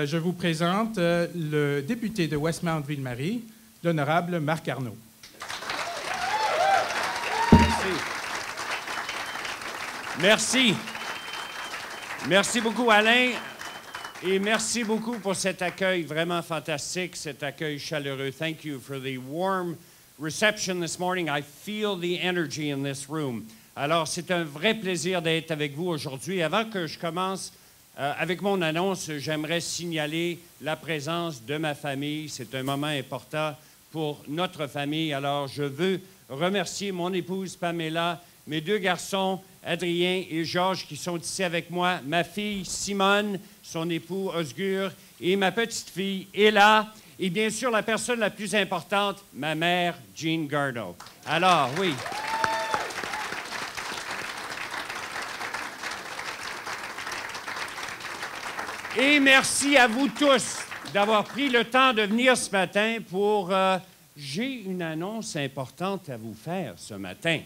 Je vous présente le député de Westmount-Ville-Marie, l'honorable Marc Garneau. Merci. Merci beaucoup, Alain. Et merci beaucoup pour cet accueil vraiment fantastique, cet accueil chaleureux. Thank you for the warm reception this morning. I feel the energy in this room. Alors, c'est un vrai plaisir d'être avec vous aujourd'hui. Avant que je commence avec mon annonce, j'aimerais signaler la présence de ma famille. C'est un moment important pour notre famille. Alors, je veux remercier mon épouse Pamela, mes deux garçons, Adrien et Georges, qui sont ici avec moi, ma fille Simone, son époux Osgur, et ma petite-fille Ella, et bien sûr la personne la plus importante, ma mère, Jean Garneau. Alors, oui. Et merci à vous tous d'avoir pris le temps de venir ce matin pour... j'ai une annonce importante à vous faire ce matin.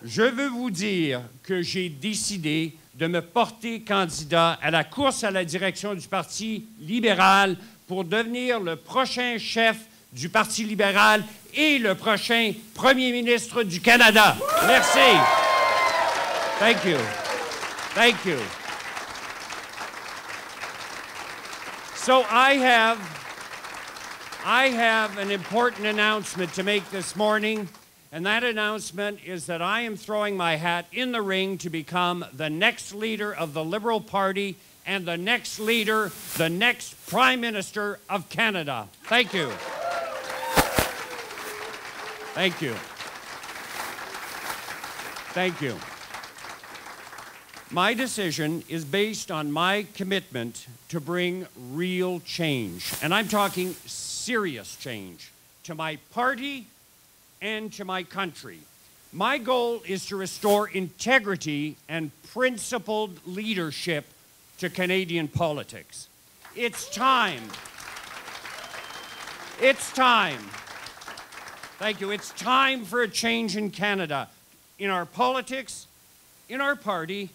Je veux vous dire que j'ai décidé de me porter candidat à la course à la direction du Parti libéral pour devenir le prochain chef du Parti libéral et le prochain premier ministre du Canada. Merci. Thank you. Thank you. So I have an important announcement to make this morning. And that announcement is that I am throwing my hat in the ring to become the next leader of the Liberal Party and the next leader, the next Prime Minister of Canada. Thank you. Thank you. Thank you. My decision is based on my commitment to bring real change. And I'm talking serious change to my party and to my country. My goal is to restore integrity and principled leadership to Canadian politics. It's time. It's time. Thank you. It's time for a change in Canada, in our politics, in our party,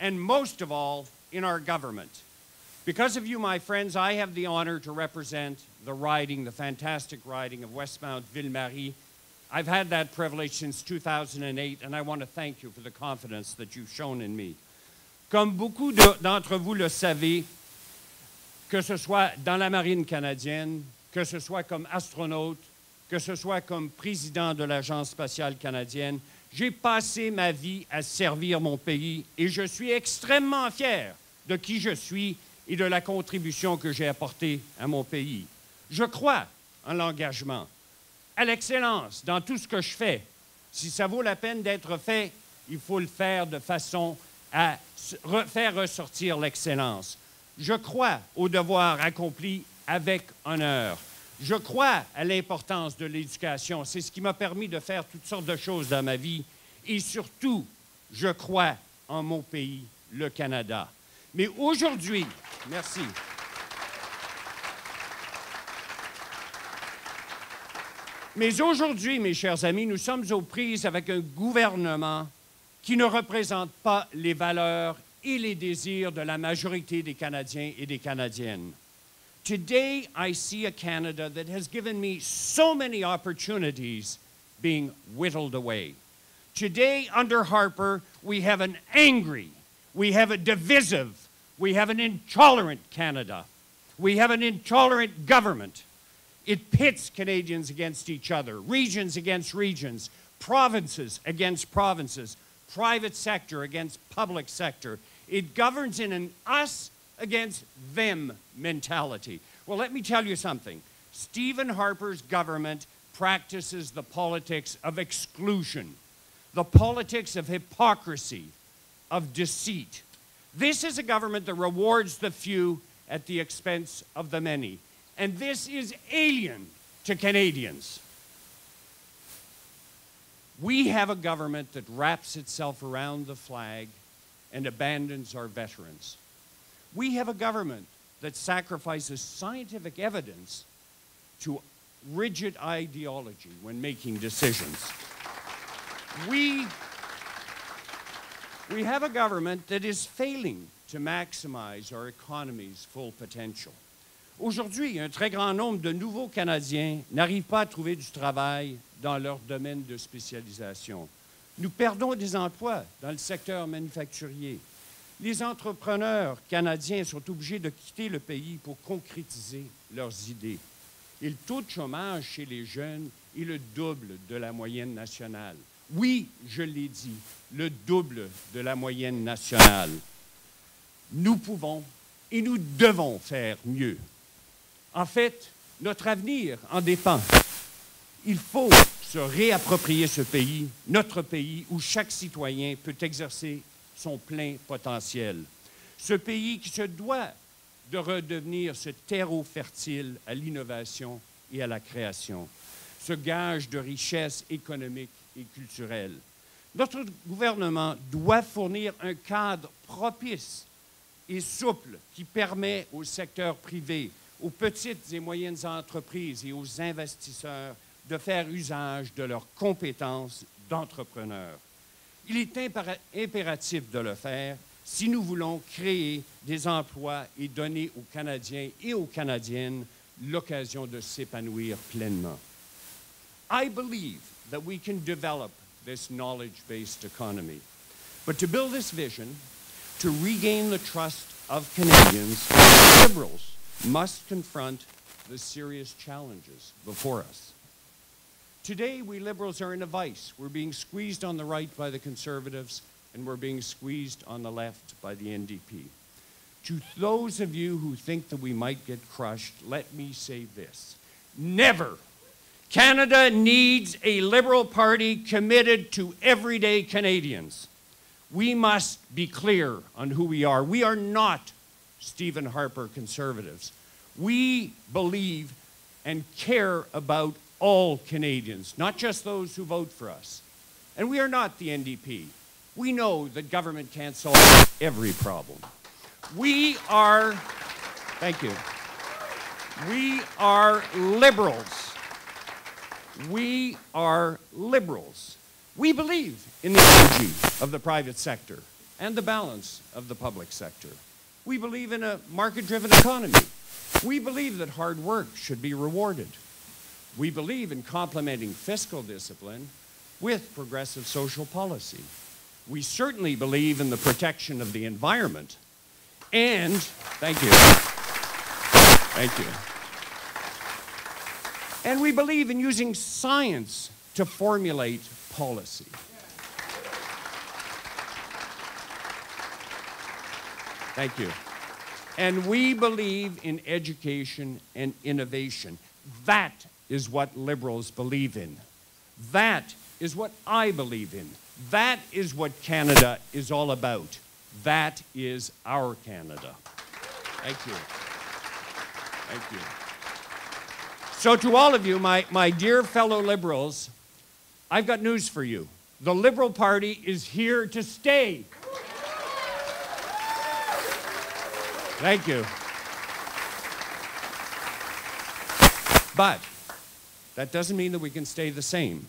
and most of all, in our government. Because of you, my friends, I have the honor to represent the riding, the fantastic riding of Westmount-Ville-Marie. I've had that privilege since 2008, and I want to thank you for the confidence that you've shown in me. Comme beaucoup d'entre vous le savez, que ce soit dans la marine canadienne, que ce soit comme astronaute, que ce soit comme président de l'Agence spatiale canadienne, j'ai passé ma vie à servir mon pays et je suis extrêmement fier de qui je suis et de la contribution que j'ai apportée à mon pays. Je crois en l'engagement, à l'excellence dans tout ce que je fais. Si ça vaut la peine d'être fait, il faut le faire de façon à faire ressortir l'excellence. Je crois au devoir accompli avec honneur. Je crois à l'importance de l'éducation. C'est ce qui m'a permis de faire toutes sortes de choses dans ma vie. Et surtout, je crois en mon pays, le Canada. Mais aujourd'hui, merci. Mais aujourd'hui, mes chers amis, nous sommes aux prises avec un gouvernement qui ne représente pas les valeurs et les désirs de la majorité des Canadiens et des Canadiennes. Today, I see a Canada that has given me so many opportunities being whittled away. Today, under Harper, we have an angry, we have a divisive, we have an intolerant Canada. We have an intolerant government. It pits Canadians against each other, regions against regions, provinces against provinces, private sector against public sector. It governs in an us against them mentality. Well, let me tell you something. Stephen Harper's government practices the politics of exclusion, the politics of hypocrisy, of deceit. This is a government that rewards the few at the expense of the many. And this is alien to Canadians. We have a government that wraps itself around the flag and abandons our veterans. We have a government that sacrifices scientific evidence to rigid ideology when making decisions. We have a government that is failing to maximize our economy's full potential. Aujourd'hui, un très grand nombre de nouveaux Canadiens n'arrivent pas à trouver du travail dans leur domaine de spécialisation. Nous perdons des emplois dans le secteur manufacturier. Les entrepreneurs canadiens sont obligés de quitter le pays pour concrétiser leurs idées. Et le taux de chômage chez les jeunes est le double de la moyenne nationale. Oui, je l'ai dit, le double de la moyenne nationale. Nous pouvons et nous devons faire mieux. En fait, notre avenir en dépend. Il faut se réapproprier ce pays, notre pays, où chaque citoyen peut exercer son plein potentiel. Ce pays qui se doit de redevenir ce terreau fertile à l'innovation et à la création, ce gage de richesse économique et culturelle. Notre gouvernement doit fournir un cadre propice et souple qui permet au secteur privé, aux petites et moyennes entreprises et aux investisseurs de faire usage de leurs compétences d'entrepreneurs. Il est impératif de le faire si nous voulons créer des emplois et donner aux Canadiens et aux Canadiennes l'occasion de s'épanouir pleinement. I believe that we can develop this knowledge-based economy. But to build this vision, to regain the trust of Canadians, Liberals must confront the serious challenges before us. Today, we Liberals are in a vice. We're being squeezed on the right by the Conservatives, and we're being squeezed on the left by the NDP. To those of you who think that we might get crushed, let me say this. Never. Canada needs a Liberal Party committed to everyday Canadians. We must be clear on who we are. We are not Stephen Harper Conservatives. We believe and care about all Canadians, not just those who vote for us. And we are not the NDP. We know that government can't solve every problem. We are, thank you, we are Liberals. We are Liberals. We believe in the energy of the private sector and the balance of the public sector. We believe in a market-driven economy. We believe that hard work should be rewarded. We believe in complementing fiscal discipline with progressive social policy. We certainly believe in the protection of the environment. And, thank you. Thank you. And we believe in using science to formulate policy. Thank you. And we believe in education and innovation. That is what Liberals believe in. That is what I believe in. That is what Canada is all about. That is our Canada. Thank you. Thank you. So to all of you, my dear fellow Liberals, I've got news for you. The Liberal Party is here to stay. Thank you. But that doesn't mean that we can stay the same.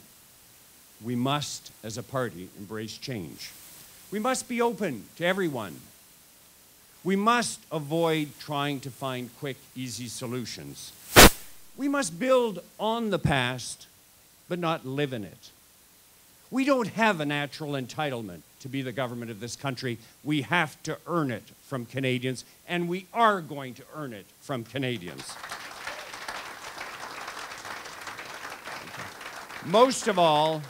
We must, as a party, embrace change. We must be open to everyone. We must avoid trying to find quick, easy solutions. We must build on the past, but not live in it. We don't have a natural entitlement to be the government of this country. We have to earn it from Canadians, and we are going to earn it from Canadians. Most of all,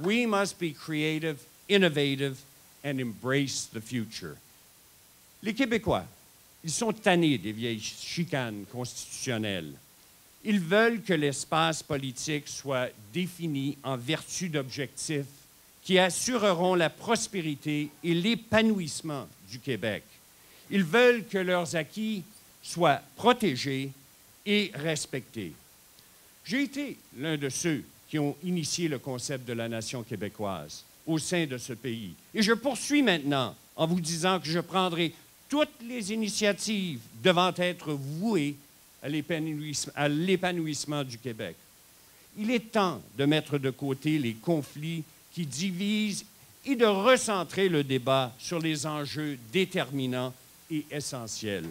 we must be creative, innovative, and embrace the future. Les Québécois, ils sont tannés des vieilles chicanes constitutionnelles. Ils veulent que l'espace politique soit défini en vertu d'objectifs qui assureront la prospérité et l'épanouissement du Québec. Ils veulent que leurs acquis soient protégés et respectés. J'ai été l'un de ceux qui ont initié le concept de la nation québécoise au sein de ce pays. Et je poursuis maintenant en vous disant que je prendrai toutes les initiatives devant être vouées à l'épanouissement du Québec. Il est temps de mettre de côté les conflits qui divisent et de recentrer le débat sur les enjeux déterminants et essentiels.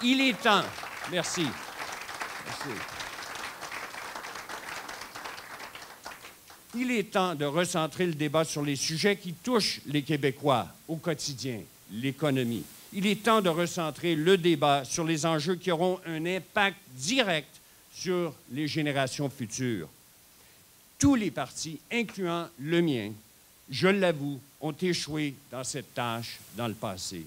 Il est temps... Merci. Merci. Il est temps de recentrer le débat sur les sujets qui touchent les Québécois au quotidien, l'économie. Il est temps de recentrer le débat sur les enjeux qui auront un impact direct sur les générations futures. Tous les partis, incluant le mien, je l'avoue, ont échoué dans cette tâche dans le passé.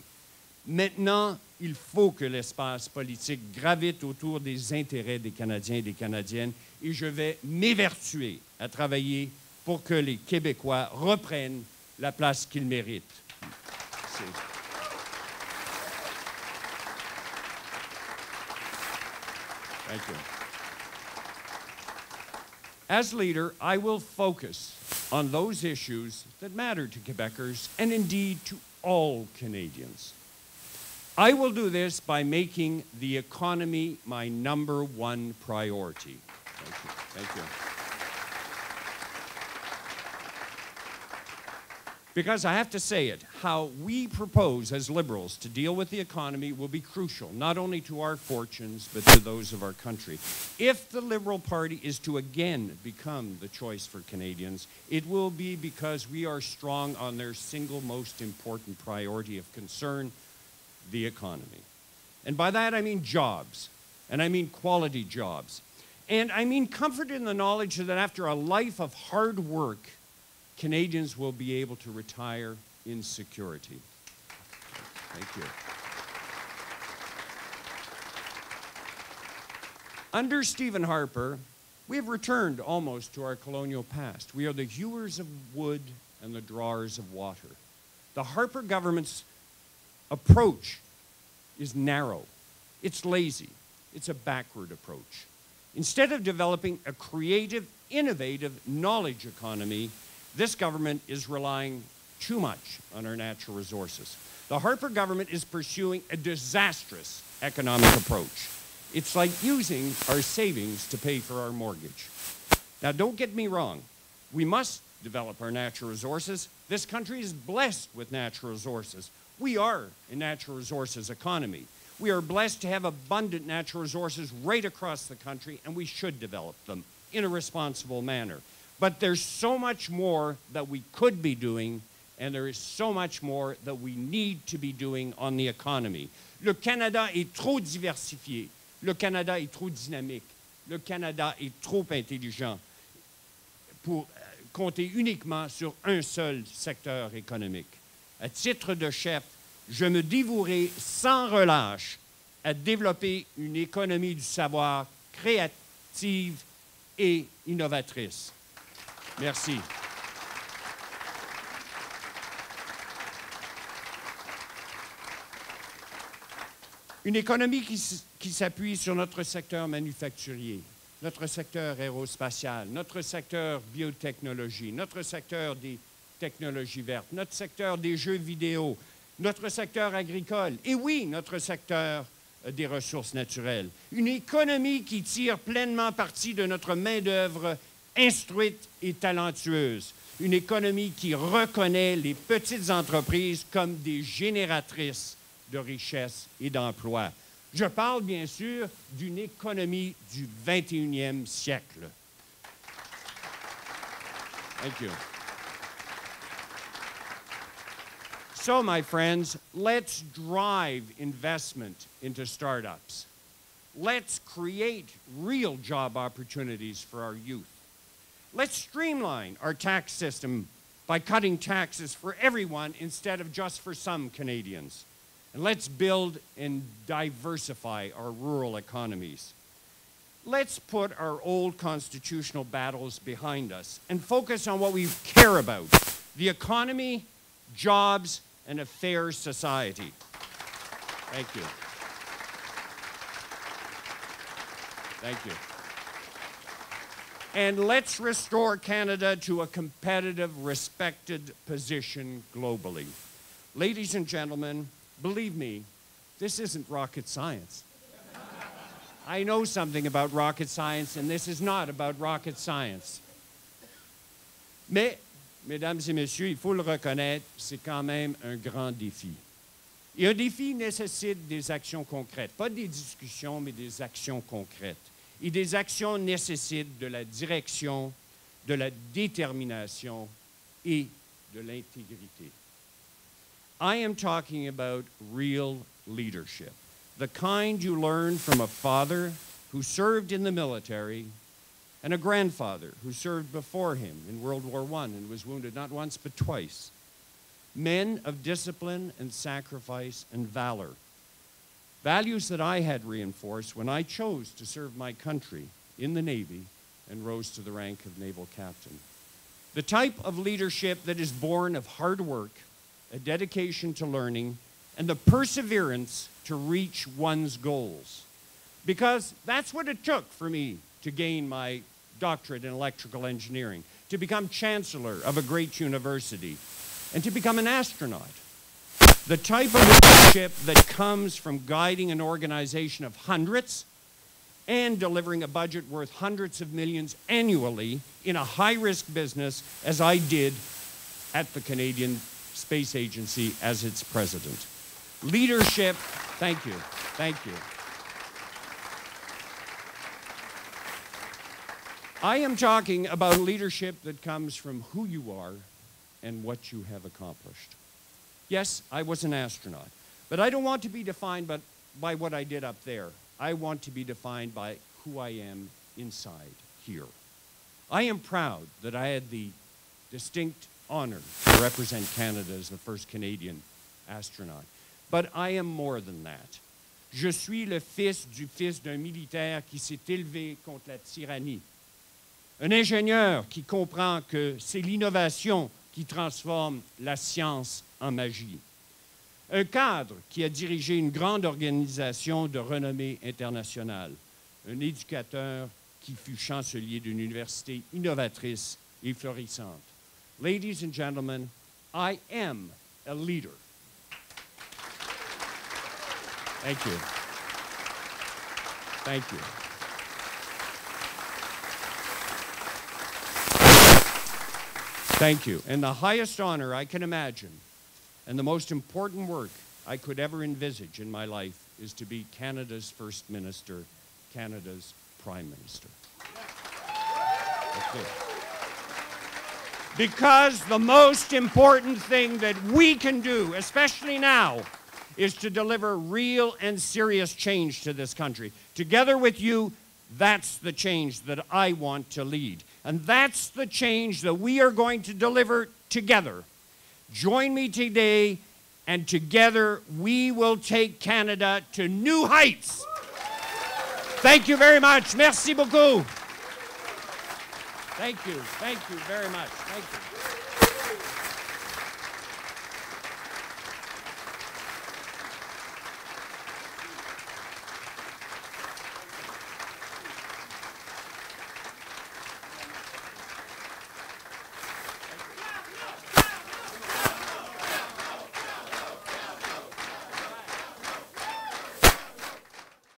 Maintenant, il faut que l'espace politique gravite autour des intérêts des Canadiens et des Canadiennes et je vais m'évertuer à travailler pour que les Québécois reprennent la place qu'ils méritent. Merci. Thank you. As leader, I will focus on those issues that matter to Quebecers and indeed to all Canadians. I will do this by making the economy my #1 priority. Thank you. Thank you. Because I have to say it, how we propose as Liberals to deal with the economy will be crucial, not only to our fortunes, but to those of our country. If the Liberal Party is to again become the choice for Canadians, it will be because we are strong on their single most important priority of concern, the economy. And by that I mean jobs, and I mean quality jobs. And I mean comfort in the knowledge that after a life of hard work, Canadians will be able to retire in security. Thank you. Under Stephen Harper, we have returned almost to our colonial past. We are the hewers of wood and the drawers of water. The Harper government's approach is narrow. It's lazy. It's a backward approach. Instead of developing a creative, innovative knowledge economy, this government is relying too much on our natural resources. The Harper government is pursuing a disastrous economic approach. It's like using our savings to pay for our mortgage. Now, don't get me wrong. We must develop our natural resources. This country is blessed with natural resources. We are a natural resources economy. We are blessed to have abundant natural resources right across the country, and we should develop them in a responsible manner. But there's so much more that we could be doing, and there is so much more that we need to be doing on the economy. Le Canada est trop diversifié. Le Canada est trop dynamique. Le Canada est trop intelligent pour compter uniquement sur un seul secteur économique. À titre de chef, je me dévouerai sans relâche à développer une économie du savoir créative et innovatrice. Merci. Une économie qui s'appuie sur notre secteur manufacturier, notre secteur aérospatial, notre secteur biotechnologie, notre secteur des technologies vertes, notre secteur des jeux vidéo, notre secteur agricole et oui, notre secteur des ressources naturelles. Une économie qui tire pleinement parti de notre main-d'œuvre instruite et talentueuse. Une économie qui reconnaît les petites entreprises comme des génératrices de richesse et d'emplois. Je parle bien sûr d'une économie du 21e siècle. Thank you. So, my friends, let's drive investment into startups. Let's create real job opportunities for our youth. Let's streamline our tax system by cutting taxes for everyone instead of just for some Canadians. And let's build and diversify our rural economies. Let's put our old constitutional battles behind us and focus on what we care about, the economy, jobs, and a fair society. Thank you. Thank you. And let's restore Canada to a competitive, respected position globally. Ladies and gentlemen, believe me, this isn't rocket science. I know something about rocket science, and this is not about rocket science. Mais mesdames et messieurs, il faut le reconnaître, c'est quand même un grand défi. Et un défi nécessite des actions concrètes, pas des discussions, mais des actions concrètes. Et des actions nécessitent de la direction, de la détermination et de l'intégrité. I am talking about real leadership, the kind you learn from a father who served in the military and a grandfather who served before him in World War I and was wounded not once but twice. Men of discipline and sacrifice and valor. Values that I had reinforced when I chose to serve my country in the Navy and rose to the rank of naval captain. The type of leadership that is born of hard work, a dedication to learning, and the perseverance to reach one's goals. Because that's what it took for me to gain my doctorate in electrical engineering, to become chancellor of a great university, and to become an astronaut. The type of leadership that comes from guiding an organization of hundreds and delivering a budget worth hundreds of millions annually in a high-risk business, as I did at the Canadian Space Agency as its president. Leadership, thank you, thank you. I am talking about leadership that comes from who you are and what you have accomplished. Yes, I was an astronaut, but I don't want to be defined by what I did up there. I want to be defined by who I am inside here. I am proud that I had the distinct honor to represent Canada as the first Canadian astronaut. But I am more than that. Je suis le fils d'un militaire qui s'est élevé contre la tyrannie. Un ingénieur qui comprend que c'est l'innovation qui transforme la science en magie. Un cadre qui a dirigé une grande organisation de renommée internationale. Un éducateur qui fut chancelier d'une université innovatrice et florissante. Ladies and gentlemen, I am a leader. Thank you. Thank you. Thank you. And the highest honor I can imagine, and the most important work I could ever envisage in my life, is to be Canada's First Minister, Canada's Prime Minister. That's it. Because the most important thing that we can do, especially now, is to deliver real and serious change to this country. Together with you, that's the change that I want to lead. And that's the change that we are going to deliver together. Join me today, and together we will take Canada to new heights. Thank you very much. Merci beaucoup. Thank you very much. Thank you.